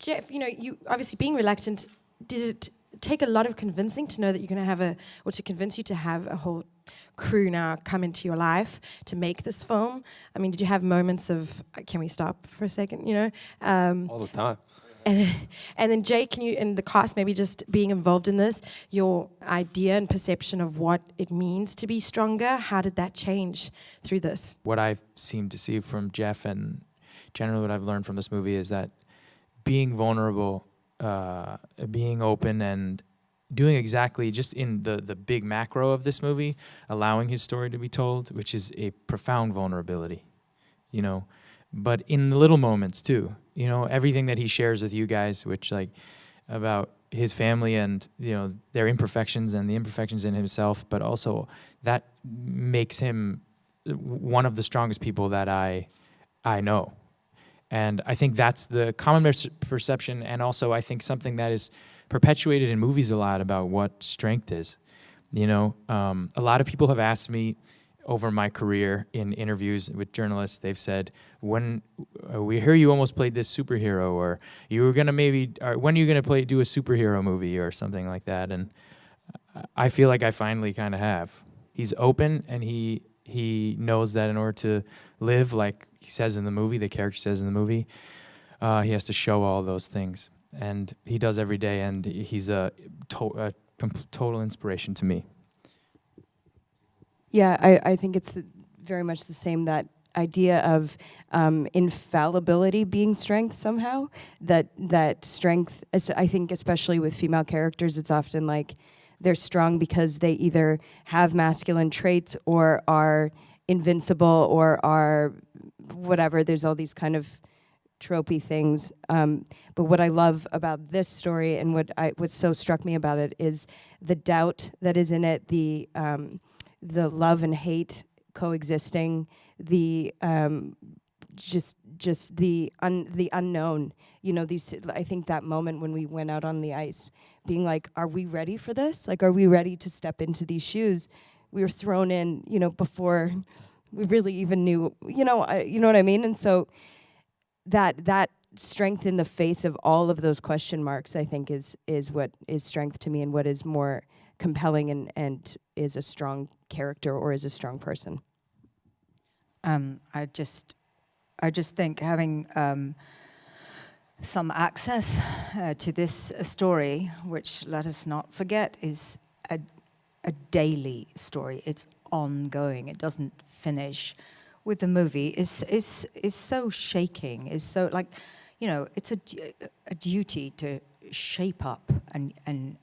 Jeff, you obviously being reluctant, did it take a lot of convincing to know that you're going to have or to convince you to have a whole crew now come into your life to make this film? I mean, did you have moments of, can we stop for a second, All the time. And then Jay, can you, in the cast, maybe just being involved in this, your idea and perception of what it means to be stronger, how did that change through this? What I've seemed to see from Jeff and generally what I've learned from this movie is that being vulnerable, being open, and doing exactly just in the big macro of this movie, allowing his story to be told, which is a profound vulnerability, but in the little moments too, everything that he shares with you guys, which like about his family and, their imperfections and the imperfections in himself, but also that makes him one of the strongest people that I know. And I think that's the common perception, and also I think something that is perpetuated in movies a lot about what strength is. A lot of people have asked me over my career in interviews with journalists, they've said, when we hear you almost played this superhero, or you were gonna when are you gonna do a superhero movie or something like that? And I feel like I finally kind of have. He's open, and he knows that in order to live, like he says in the movie, the character says in the movie, he has to show all those things. And he does every day, and he's a total inspiration to me. Yeah, I think it's very much the same, that idea of infallibility being strength somehow. That strength, I think especially with female characters, it's often like they're strong because they either have masculine traits or are invincible or are whatever. There's all these kind of tropey things. But what I love about this story and what so struck me about it is the doubt that is in it, the love and hate coexisting, the just the unknown. I think that moment when we went out on the ice, being like, are we ready for this? Like, are we ready to step into these shoes? We were thrown in, before we really even knew, you know what I mean? And so that strength in the face of all of those question marks, I think, is what is strength to me, and what is more compelling and is a strong character or is a strong person. I just think having some access to this story, which, let us not forget, is a daily story. It's ongoing. It doesn't finish with the movie. Is so shaking. Is so like, it's a duty to shape up and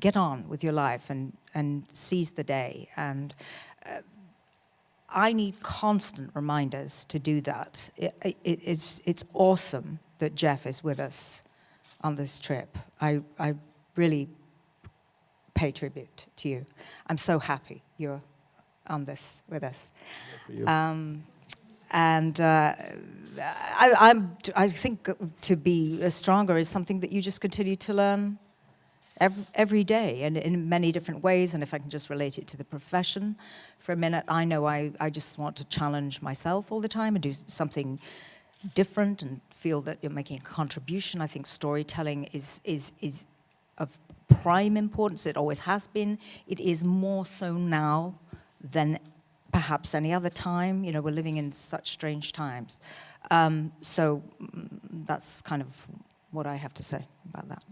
get on with your life and seize the day. And I need constant reminders to do that. It's awesome that Jeff is with us on this trip. I really pay tribute to you. I'm so happy you're on this with us. And I think to be stronger is something that you just continue to learn every day, and in many different ways. And if I can just relate it to the profession for a minute, I know I just want to challenge myself all the time and do something different and feel that you're making a contribution. I think storytelling is of prime importance. It always has been. It is more so now than perhaps any other time. We're living in such strange times. So that's kind of what I have to say about that.